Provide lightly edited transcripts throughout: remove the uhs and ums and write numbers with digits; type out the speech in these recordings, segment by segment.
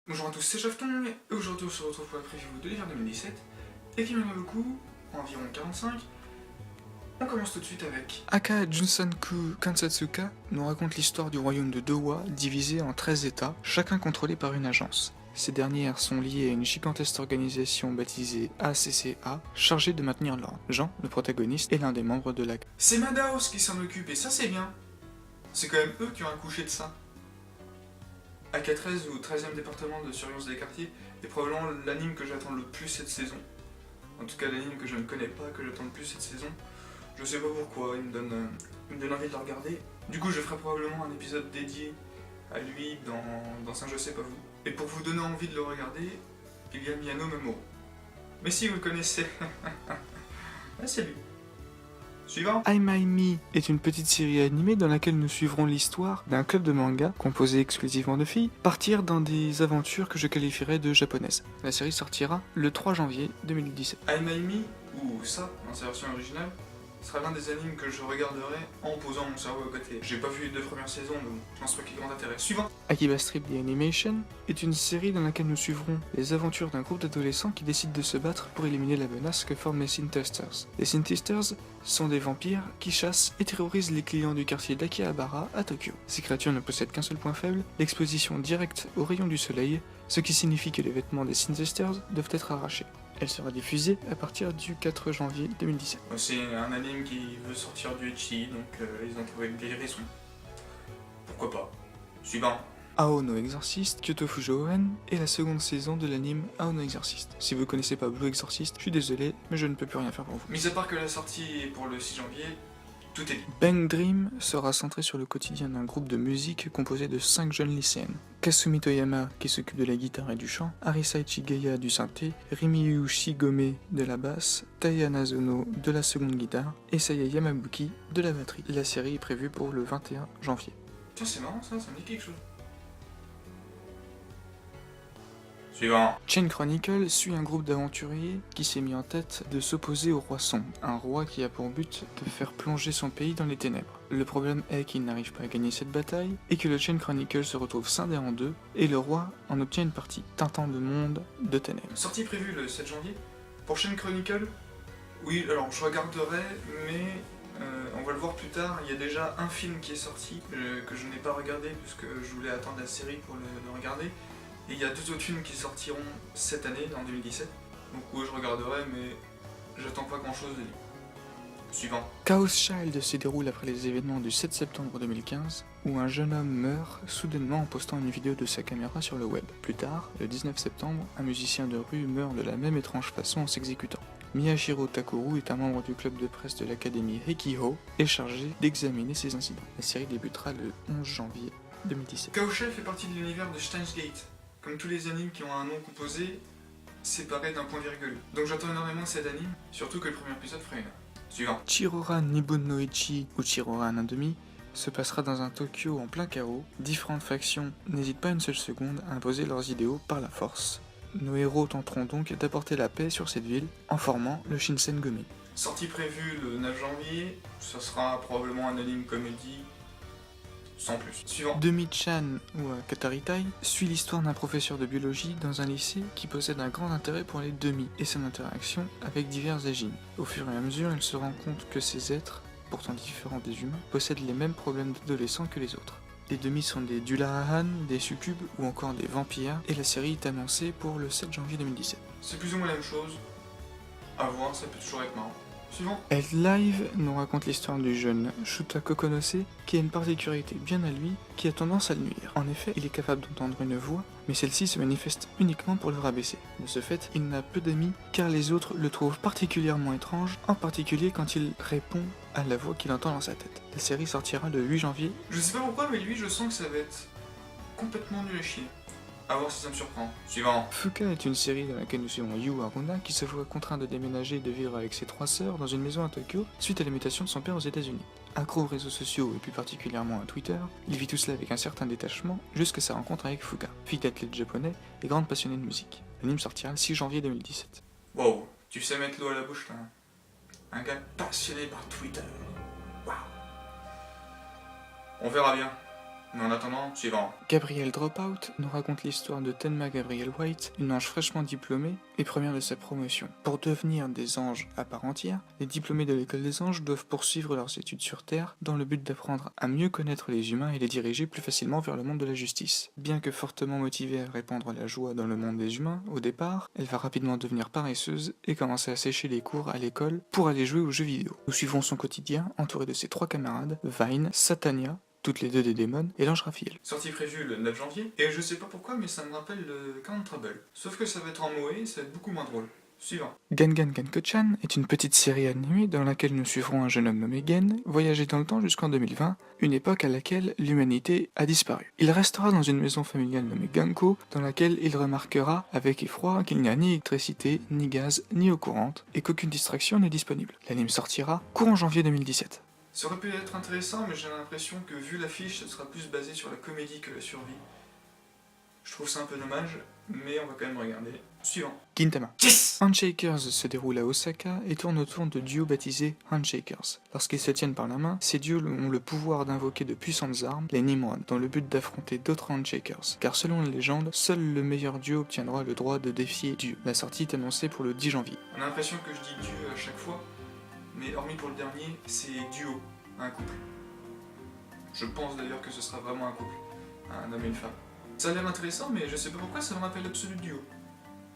Bonjour à tous, c'est Chafton, et aujourd'hui on se retrouve pour la preview de l'hiver 2017, et qui m'en a beaucoup, environ 45. On commence tout de suite avec Aka Junsanku Kansatsuka nous raconte l'histoire du royaume de Dowa, divisé en 13 états, chacun contrôlé par une agence. Ces dernières sont liées à une gigantesque organisation baptisée ACCA, chargée de maintenir l'ordre. Jean, le protagoniste, est l'un des membres de l'ACA. C'est Madhouse qui s'en occupe, et ça c'est bien. C'est quand même eux qui ont accouché de ça. AK13 ou 13e département de surveillance des quartiers est probablement l'anime que j'attends le plus cette saison. En tout cas l'anime que je ne connais pas, que j'attends le plus cette saison. Je sais pas pourquoi, il me donne envie de le regarder. Du coup je ferai probablement un épisode dédié à lui dans un Je sais pas vous. Et pour vous donner envie de le regarder, il y a Miyano Memoro. Mais si vous le connaissez, c'est lui. Suivant. I My Me est une petite série animée dans laquelle nous suivrons l'histoire d'un club de manga, composé exclusivement de filles, partir dans des aventures que je qualifierais de japonaises. La série sortira le 3 janvier 2017. I My Me, ou ça, dans sa version originale, sera l'un des animes que je regarderai en posant mon cerveau à côté. J'ai pas vu les 2 premières saisons, donc je pense pas qu'il y ait grand intérêt. Suivant. Akiba Strip The Animation est une série dans laquelle nous suivrons les aventures d'un groupe d'adolescents qui décident de se battre pour éliminer la menace que forment les Sintesters. Les Sintesters sont des vampires qui chassent et terrorisent les clients du quartier d'Akihabara à Tokyo. Ces créatures ne possèdent qu'un seul point faible, l'exposition directe aux rayons du soleil, ce qui signifie que les vêtements des Sintesters doivent être arrachés. Elle sera diffusée à partir du 4 janvier 2017. C'est un anime qui veut sortir du ecchi, donc ils ont trouvé une vieille raison. Pourquoi pas. Suivant. Ao no Exorcist, Kyoto Fujoen est la seconde saison de l'anime Ao no Exorcist. Si vous connaissez pas Blue Exorcist, je suis désolé, mais je ne peux plus rien faire pour vous. Mis à part que la sortie est pour le 6 janvier, tout est dit. Bang Dream sera centré sur le quotidien d'un groupe de musique composé de 5 jeunes lycéennes. Kasumi Toyama qui s'occupe de la guitare et du chant, Arisa Ichigaya du synthé, Rimiyu Shigome de la basse, Taya Nazono de la seconde guitare et Saya Yamabuki de la batterie. La série est prévue pour le 21 janvier. Tiens, c'est marrant ça me dit quelque chose. Suivant. Chain Chronicle suit un groupe d'aventuriers qui s'est mis en tête de s'opposer au roi sombre, un roi qui a pour but de faire plonger son pays dans les ténèbres. Le problème est qu'il n'arrive pas à gagner cette bataille, et que le Chain Chronicle se retrouve scindé en deux, et le roi en obtient une partie, teintant de monde de ténèbres. Sortie prévue le 7 janvier. Pour Chain Chronicle, oui, alors je regarderai, mais on va le voir plus tard. Il y a déjà un film qui est sorti, que je n'ai pas regardé, puisque je voulais attendre la série pour le regarder. Et il y a 2 autres films qui sortiront cette année, en 2017. Donc oui, je regarderai, mais j'attends pas grand chose de lui. Suivant. Chaos Child se déroule après les événements du 7 septembre 2015, où un jeune homme meurt soudainement en postant une vidéo de sa caméra sur le web. Plus tard, le 19 septembre, un musicien de rue meurt de la même étrange façon en s'exécutant. Miyashiro Takuru est un membre du club de presse de l'académie Rikiho et chargé d'examiner ces incidents. La série débutera le 11 janvier 2017. Chaos Child fait partie de l'univers de Steins Gate. Comme tous les animes qui ont un nom composé, séparé d'un point virgule. Donc j'attends énormément cet anime, surtout que le premier épisode fera une heure. Suivant. Chiroran Nibun no Ichi, ou Chiroran 1,5, se passera dans un Tokyo en plein chaos. Différentes factions n'hésitent pas une seule seconde à imposer leurs idéaux par la force. Nos héros tenteront donc d'apporter la paix sur cette ville, en formant le Shinsengumi. Sortie prévue le 9 janvier, ce sera probablement un anime comédie, sans plus. Suivant. Demi-chan, ou Kataritai, suit l'histoire d'un professeur de biologie dans un lycée qui possède un grand intérêt pour les demi et son interaction avec divers agines. Au fur et à mesure, il se rend compte que ces êtres, pourtant différents des humains, possèdent les mêmes problèmes d'adolescents que les autres. Les demi sont des Dullahan, des succubes ou encore des vampires, et la série est annoncée pour le 7 janvier 2017. C'est plus ou moins la même chose. À voir, ça peut toujours être marrant. Suivant. Health Live nous raconte l'histoire du jeune Shuta Kokonose qui a une particularité bien à lui qui a tendance à le nuire. En effet, il est capable d'entendre une voix, mais celle-ci se manifeste uniquement pour le rabaisser. De ce fait, il n'a peu d'amis car les autres le trouvent particulièrement étrange, en particulier quand il répond à la voix qu'il entend dans sa tête. La série sortira le 8 janvier. Je sais pas pourquoi, mais lui, je sens que ça va être complètement nul à chier. A voir si ça me surprend. Suivant. Fuka est une série dans laquelle nous suivons Yu Haruna qui se voit contraint de déménager et de vivre avec ses 3 sœurs dans une maison à Tokyo suite à la mutation de son père aux États-Unis. Accro aux réseaux sociaux et plus particulièrement à Twitter, il vit tout cela avec un certain détachement jusqu'à sa rencontre avec Fuka, fille d'athlète japonais et grande passionnée de musique. L'anime sortira le 6 janvier 2017. Wow, tu sais mettre l'eau à la bouche là. Un gars passionné par Twitter. Waouh. On verra bien. Mais en attendant, suivant. Gabrielle Dropout nous raconte l'histoire de Tenma Gabrielle White, une ange fraîchement diplômée et première de sa promotion. Pour devenir des anges à part entière, les diplômés de l'école des anges doivent poursuivre leurs études sur Terre dans le but d'apprendre à mieux connaître les humains et les diriger plus facilement vers le monde de la justice. Bien que fortement motivée à répandre la joie dans le monde des humains, au départ, elle va rapidement devenir paresseuse et commencer à sécher les cours à l'école pour aller jouer aux jeux vidéo. Nous suivons son quotidien entouré de ses 3 camarades, Vine, Satania, toutes les 2 des démons, et l'ange Raphaël. Sortie prévue le 9 janvier, et je sais pas pourquoi, mais ça me rappelle le Count Trouble. Sauf que ça va être en moé, ça va être beaucoup moins drôle. Suivant. Gangan Ganko-chan est une petite série animée dans laquelle nous suivrons un jeune homme nommé Gen voyager dans le temps jusqu'en 2020, une époque à laquelle l'humanité a disparu. Il restera dans une maison familiale nommée Ganko, dans laquelle il remarquera avec effroi qu'il n'y a ni électricité, ni gaz, ni eau courante, et qu'aucune distraction n'est disponible. L'anime sortira courant janvier 2017. Ça aurait pu être intéressant, mais j'ai l'impression que vu l'affiche, ce sera plus basé sur la comédie que la survie. Je trouve ça un peu dommage, mais on va quand même regarder. Suivant. Gintama. Yes! Handshakers se déroule à Osaka et tourne autour de duos baptisés Handshakers. Lorsqu'ils se tiennent par la main, ces duos ont le pouvoir d'invoquer de puissantes armes, les Nimrod, dans le but d'affronter d'autres Handshakers. Car selon la légende, seul le meilleur duo obtiendra le droit de défier Dieu. La sortie est annoncée pour le 10 janvier. On a l'impression que je dis Dieu à chaque fois, mais hormis pour le dernier, c'est duo, un couple. Je pense d'ailleurs que ce sera vraiment un couple, un homme et une femme. Ça a l'air intéressant, mais je sais pas pourquoi ça me rappelle Absolute Duo.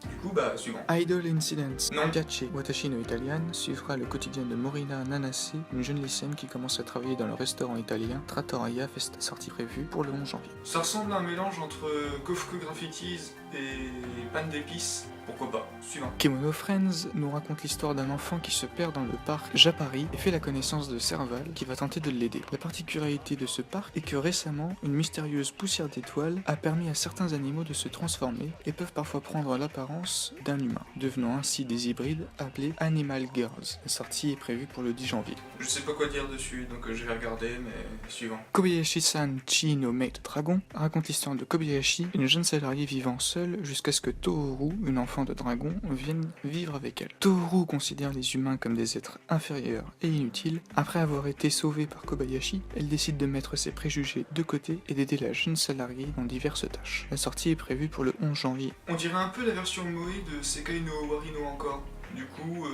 Du coup, suivant. Idol Incidents. Non. Gachi Watashi no Italian suivra le quotidien de Morina Nanase, une jeune lycéenne qui commence à travailler dans le restaurant italien Trattoria Festa, sortie prévue pour le 11 janvier. Ça ressemble à un mélange entre Kofku Graffitis et Pan d'épices. Pourquoi pas. Suivant. Kemono Friends nous raconte l'histoire d'un enfant qui se perd dans le parc Japari et fait la connaissance de Serval qui va tenter de l'aider. La particularité de ce parc est que récemment, une mystérieuse poussière d'étoiles a permis à certains animaux de se transformer et peuvent parfois prendre l'apparence d'un humain, devenant ainsi des hybrides appelés Animal Girls. La sortie est prévue pour le 10 janvier. Je sais pas quoi dire dessus, donc je vais regarder, mais suivant. Kobayashi-san Chi no Maid Dragon raconte l'histoire de Kobayashi, une jeune salariée vivant seule jusqu'à ce que Tohoru, une enfant de dragon, vienne vivre avec elle. Tohoru considère les humains comme des êtres inférieurs et inutiles. Après avoir été sauvée par Kobayashi, elle décide de mettre ses préjugés de côté et d'aider la jeune salariée dans diverses tâches. La sortie est prévue pour le 11 janvier. On dirait un peu la version moe de Sekai no Warino encore. Du coup,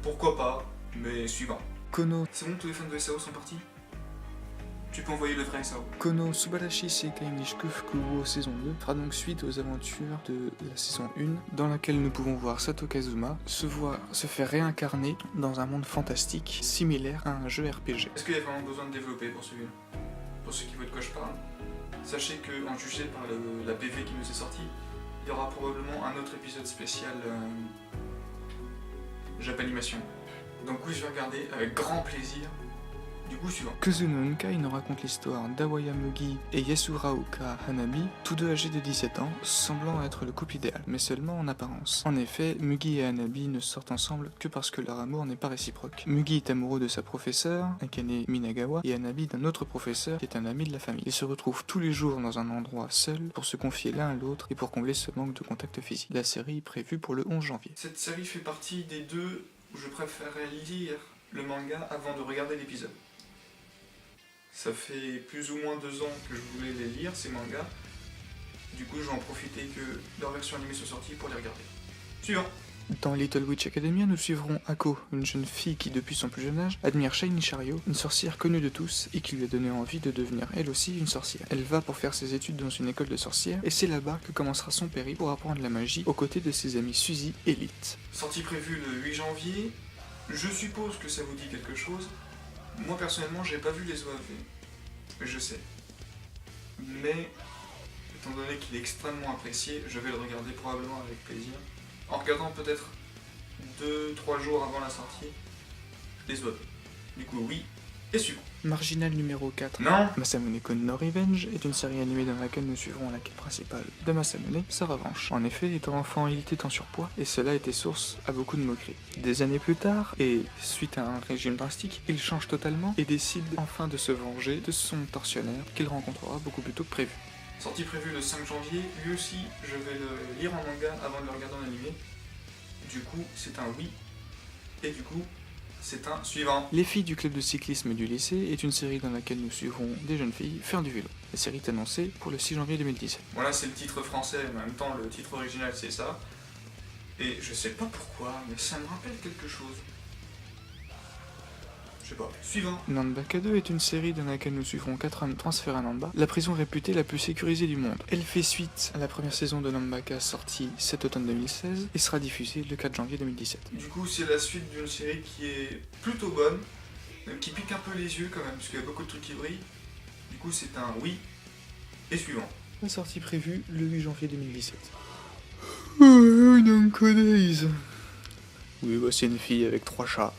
pourquoi pas, mais suivant. Kono. C'est bon, tous les fans de SAO sont partis? Tu peux envoyer le vrai SAO. Kono Subarashi Sekai Nishku Fukuo saison 2 fera donc suite aux aventures de la saison 1, dans laquelle nous pouvons voir Sato Kazuma se faire réincarner dans un monde fantastique, similaire à un jeu RPG. Est-ce qu'il y a vraiment besoin de développer pour celui-là? Pour ceux qui voient de quoi je parle, sachez que, en jugé par la PV qui nous est sortie, il y aura probablement un autre épisode spécial Japanimation. Donc oui, je vais regarder avec grand plaisir. Du coup, suivant. Kuzuno Unkai nous raconte l'histoire d'Awaya Mugi et Yasuraoka Hanabi, tous deux âgés de 17 ans, semblant être le couple idéal, mais seulement en apparence. En effet, Mugi et Hanabi ne sortent ensemble que parce que leur amour n'est pas réciproque. Mugi est amoureux de sa professeure, Akane Minagawa, et Hanabi d'un autre professeur qui est un ami de la famille. Ils se retrouvent tous les jours dans un endroit seul pour se confier l'un à l'autre et pour combler ce manque de contact physique. La série est prévue pour le 11 janvier. Cette série fait partie des deux où je préférerais lire le manga avant de regarder l'épisode. Ça fait plus ou moins 2 ans que je voulais les lire, ces mangas. Du coup, je vais en profiter que leur version animée soit sortie pour les regarder. Suivant. Dans Little Witch Academia, nous suivrons Ako, une jeune fille qui, depuis son plus jeune âge, admire Shiny Chariot, une sorcière connue de tous et qui lui a donné envie de devenir elle aussi une sorcière. Elle va pour faire ses études dans une école de sorcières et c'est là-bas que commencera son périple pour apprendre la magie aux côtés de ses amis Suzy et Lit. Sortie prévue le 8 janvier, je suppose que ça vous dit quelque chose. Moi personnellement, j'ai pas vu les OAV, je sais. Mais, étant donné qu'il est extrêmement apprécié, je vais le regarder probablement avec plaisir. En regardant peut-être 2-3 jours avant la sortie, les OAV. Du coup, oui, et suivant. Marginal numéro 4. Non. Masamune-kun no Revenge est une série animée dans laquelle nous suivrons la quête principale de Masamune, sa revanche. En effet, étant enfant, il était en surpoids, et cela était source à beaucoup de moqueries. Des années plus tard, et suite à un régime drastique, il change totalement et décide enfin de se venger de son tortionnaire qu'il rencontrera beaucoup plus tôt que prévu. Sortie prévue le 5 janvier, lui aussi je vais le lire en manga avant de le regarder en animé. Du coup, c'est un oui, et du coup, c'est un suivant. Les filles du club de cyclisme du lycée est une série dans laquelle nous suivrons des jeunes filles faire du vélo. La série est annoncée pour le 6 janvier 2017. Voilà, c'est le titre français, mais en même temps le titre original c'est ça. Et je sais pas pourquoi, mais ça me rappelle quelque chose. Je sais pas. Suivant. Nanbaka 2 est une série dans laquelle nous suivrons 4 hommes transférés à Nanba, la prison réputée la plus sécurisée du monde. Elle fait suite à la première saison de Nanbaka sortie cet automne 2016 et sera diffusée le 4 janvier 2017. Du coup, c'est la suite d'une série qui est plutôt bonne, même qui pique un peu les yeux quand même, parce qu'il y a beaucoup de trucs qui brillent. Du coup, c'est un oui. Et suivant. La sortie prévue le 8 janvier 2017. Days. Oui, bah c'est une fille avec 3 chats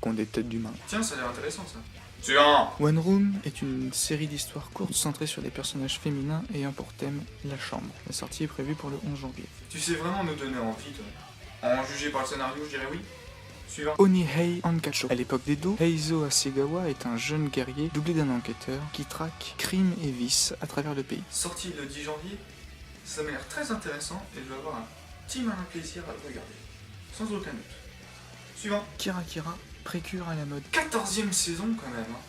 qui ont des têtes d'humains. Tiens, ça a l'air intéressant ça. Suivant. One Room est une série d'histoires courtes centrée sur des personnages féminins ayant pour thème la chambre. La sortie est prévue pour le 11 janvier. Tu sais vraiment me donner envie, toi. En jugé par le scénario, je dirais oui. Suivant. Onihei Ankacho. À l'époque d'Edo, Heizo Hasegawa est un jeune guerrier doublé d'un enquêteur qui traque crimes et vices à travers le pays. Sorti le 10 janvier, ça m'a l'air très intéressant et je vais avoir un petit malin plaisir à le regarder. Sans aucun doute. Suivant. Kira Kira, précure à la mode. 14e saison quand même. Hein.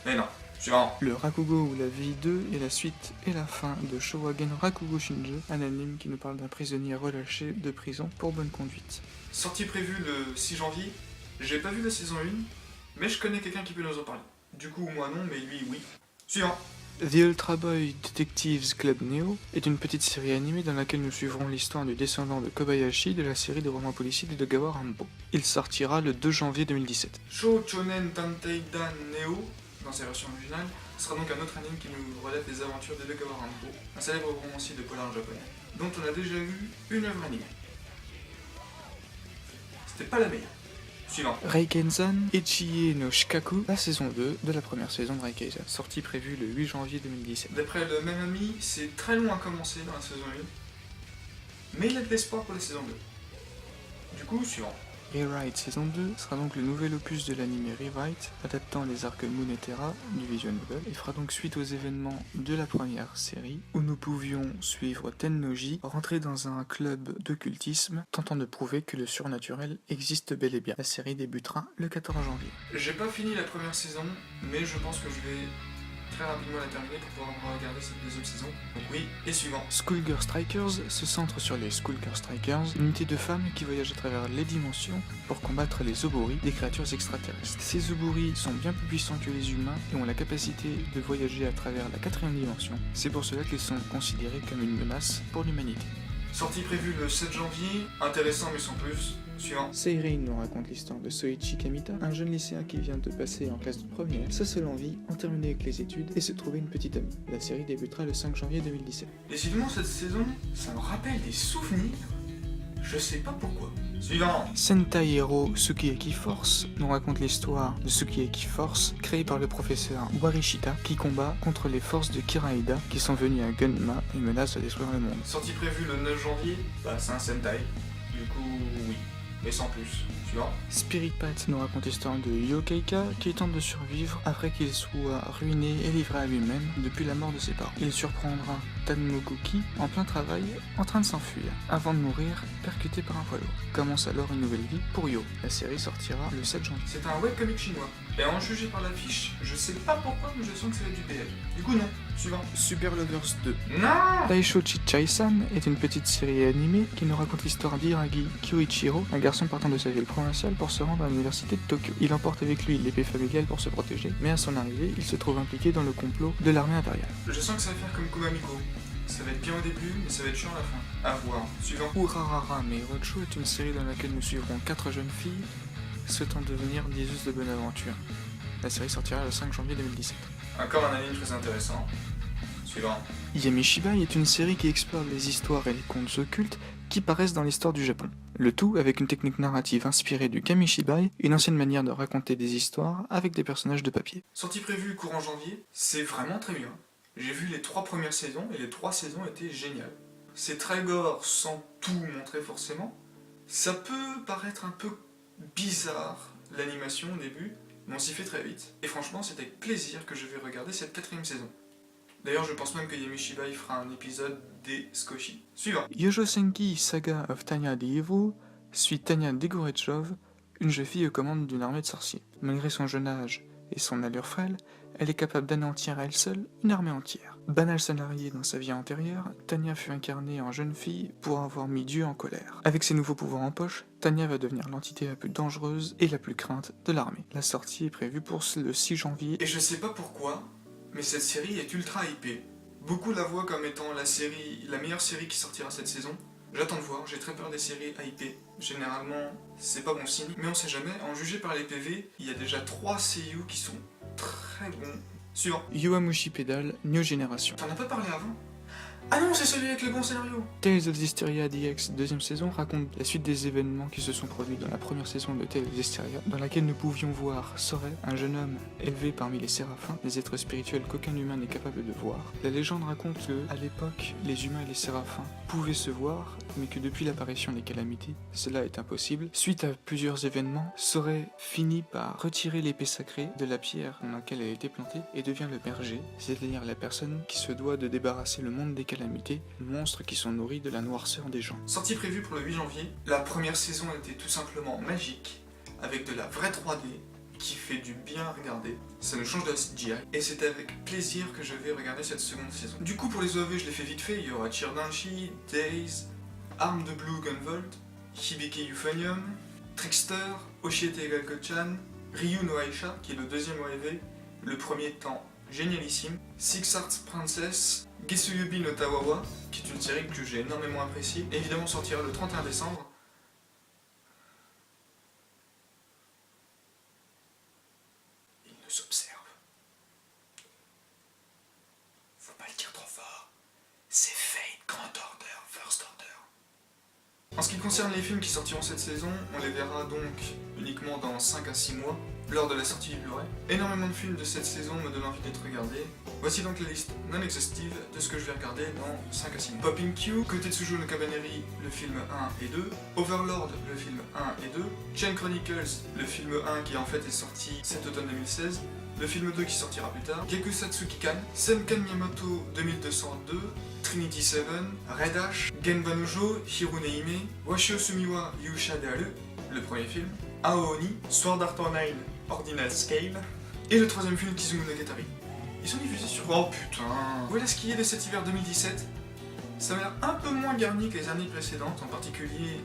Mais non. Suivant. Le Rakugo ou la vie 2 est la suite et la fin de Showagen Rakugo Shinju, un anime qui nous parle d'un prisonnier relâché de prison pour bonne conduite. Sortie prévue le 6 janvier. J'ai pas vu la saison 1, mais je connais quelqu'un qui peut nous en parler. Du coup, moi non, mais lui, oui. Suivant. The Ultra Boy Detectives Club Neo est une petite série animée dans laquelle nous suivrons l'histoire du descendant de Kobayashi de la série de romans policiers de Dogawa Rambo. Il sortira le 2 janvier 2017. Shouchonen Tanteidan Neo, dans sa version originale, sera donc un autre anime qui nous relève des aventures de Dogawa Rambo, un célèbre romancier de polar japonais, dont on a déjà vu une œuvre animée. C'était pas la meilleure. Suivant. Raikenzan Ichie no Shikaku, la saison 2 de la première saison de Raikenzan, sortie prévue le 8 janvier 2017. D'après le même ami, c'est très long à commencer dans la saison 1, mais il a de l'espoir pour la saison 2. Du coup, suivant. Rewrite saison 2 sera donc le nouvel opus de l'anime Rewrite, adaptant les arcs Moon et Terra du visual novel, et fera donc suite aux événements de la première série, où nous pouvions suivre Tennoji rentrer dans un club d'occultisme, tentant de prouver que le surnaturel existe bel et bien. La série débutera le 14 janvier. J'ai pas fini la première saison, mais je pense que je vais très rapidement la terminer pour pouvoir regarder cette deuxième saison. Donc oui, et suivant. Schoolgirl Strikers se centre sur les Schoolgirl Strikers, une unité de femmes qui voyagent à travers les dimensions pour combattre les Obori, des créatures extraterrestres. Ces Obori sont bien plus puissants que les humains et ont la capacité de voyager à travers la 4ème dimension. C'est pour cela qu'ils sont considérés comme une menace pour l'humanité. Sortie prévue le 7 janvier, intéressant mais sans plus. Suivant. Seirin nous raconte l'histoire de Soichi Kamita, un jeune lycéen qui vient de passer en classe de première, sa seule envie, en terminer avec les études et se trouver une petite amie. La série débutera le 5 janvier 2017. Décidément, cette saison, ça me rappelle des souvenirs. Je sais pas pourquoi. Suivant. Sentai Hero Sukiyaki Force nous raconte l'histoire de Sukiyaki Force, créée par le professeur Warishita, qui combat contre les forces de Kiraida, qui sont venues à Gunma et menacent de détruire le monde. Sortie prévue le 9 janvier, bah c'est un Sentai. Du coup, oui. Mais sans plus. Suivant. Spirit Pat nous raconte l'histoire de Yokeika qui tente de survivre après qu'il soit ruiné et livré à lui-même depuis la mort de ses parents. Il surprendra Tanmogoki en plein travail en train de s'enfuir, avant de mourir percuté par un poids lourd. Commence alors une nouvelle vie pour Yo. La série sortira le 7 janvier. C'est un webcomic chinois. Et en juger par l'affiche, je sais pas pourquoi, mais je sens que ça va être du BL. Du coup non. Suivant. Super Lovers 2. Non. Taisho Chichai-san est une petite série animée qui nous raconte l'histoire d'Hiragi Kyoichiro, un garçon partant de sa ville provinciale pour se rendre à l'université de Tokyo. Il emporte avec lui l'épée familiale pour se protéger, mais à son arrivée, il se trouve impliqué dans le complot de l'armée impériale. Je sens que ça va faire comme Kumamiko. Ça va être bien au début, mais ça va être chiant à la fin. À voir. Suivant. Urarara Meirocho est une série dans laquelle nous suivrons 4 jeunes filles souhaitant devenir diseuses de bonne aventure. La série sortira le 5 janvier 2017. Encore un anime très intéressant. Suivant. Yamishibai est une série qui explore les histoires et les contes occultes qui paraissent dans l'histoire du Japon. Le tout avec une technique narrative inspirée du Kamishibai, une ancienne manière de raconter des histoires avec des personnages de papier. Sortie prévue courant janvier, c'est vraiment très bien. J'ai vu les 3 premières saisons et les 3 saisons étaient géniales. C'est très gore sans tout montrer forcément. Ça peut paraître un peu bizarre l'animation au début, mais on s'y fait très vite. Et franchement, c'est avec plaisir que je vais regarder cette 4ème saison. D'ailleurs, je pense même que Yamishibai fera un épisode des Skoshi. Suivant. Yojo Senki Saga of Tanya the Evil suit Tanya Degorechov, une jeune fille aux commandes d'une armée de sorciers. Malgré son jeune âge et son allure frêle, elle est capable d'anéantir à elle seule une armée entière. Banale salariée dans sa vie antérieure, Tanya fut incarnée en jeune fille pour avoir mis Dieu en colère. Avec ses nouveaux pouvoirs en poche, Tanya va devenir l'entité la plus dangereuse et la plus crainte de l'armée. La sortie est prévue pour le 6 janvier. Et je sais pas pourquoi, mais cette série est ultra hypée. Beaucoup la voient comme étant la meilleure série qui sortira cette saison. J'attends de voir, j'ai très peur des séries hypées. Généralement, c'est pas bon signe, mais on sait jamais. En juger par les PV, il y a déjà 3 seiyuu qui sont très bons. Suivant. Yowamushi Pedal, New Generation. T'en as pas parlé avant? Ah non, c'est celui avec le bon scénario. Tales of Zestiria DX, deuxième saison, raconte la suite des événements qui se sont produits dans la première saison de Tales of Zestiria, dans laquelle nous pouvions voir Sorey, un jeune homme élevé parmi les séraphins, des êtres spirituels qu'aucun humain n'est capable de voir. La légende raconte que, à l'époque, les humains et les séraphins pouvaient se voir, mais que depuis l'apparition des calamités, cela est impossible. Suite à plusieurs événements, Sorey finit par retirer l'épée sacrée de la pierre dans laquelle elle a été plantée et devient le berger, c'est-à-dire la personne qui se doit de débarrasser le monde des calamités, monstres qui sont nourris de la noirceur des gens. Sortie prévue pour le 8 janvier, la première saison était tout simplement magique, avec de la vraie 3D, qui fait du bien à regarder. Ça nous change de la CGI, et c'est avec plaisir que je vais regarder cette seconde saison. Du coup, pour les OAV, je l'ai fait vite fait, il y aura Chirdanshi, Days, Arm de Blue Gunvolt, Hibiki Euphonium, Trickster, Oshiete Galko-chan, Ryu no Aisha, qui est le deuxième OAV, le premier étant génialissime, Six Arts Princess, Gesuyubi no Tawawa, qui est une série que j'ai énormément appréciée, et évidemment sortira le 31 décembre. Il nous observe. Faut pas le dire trop fort. C'est Fate Grand Order, First Order. En ce qui concerne les films qui sortiront cette saison, on les verra donc uniquement dans 5 à 6 mois, lors de la sortie du Blu-ray. Énormément de films de cette saison me donnent envie d'être regardés. Voici donc la liste non exhaustive de ce que je vais regarder dans 5 à 6 mois. Popping Q, Kotetsujo no Kabaneri, le film 1 et 2, Overlord, le film 1 et 2, Chain Chronicles, le film 1 qui en fait est sorti cet automne 2016, le film 2 qui sortira plus tard, Gekusatsu Kikan, Senkan Miyamoto 2202, Trinity 7, Red Ash, Genbanujo, Hirune Hime, Washio Sumiwa Yusha Dearu, le premier film, Aoni, Sword Art Online, Ordinal Scale, et le troisième film Kizumu Nagatari. Ils sont diffusés sur... Oh putain. Voilà ce qui est de cet hiver 2017. Ça m'a l'air un peu moins garni que les années précédentes, en particulier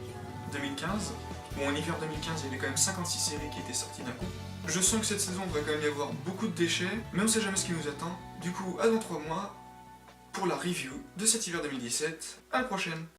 2015, où en hiver 2015 il y avait quand même 56 séries qui étaient sorties d'un coup. Je sens que cette saison va quand même y avoir beaucoup de déchets, mais on sait jamais ce qui nous attend. Du coup, à dans 3 mois, pour la review de cet hiver 2017. À la prochaine.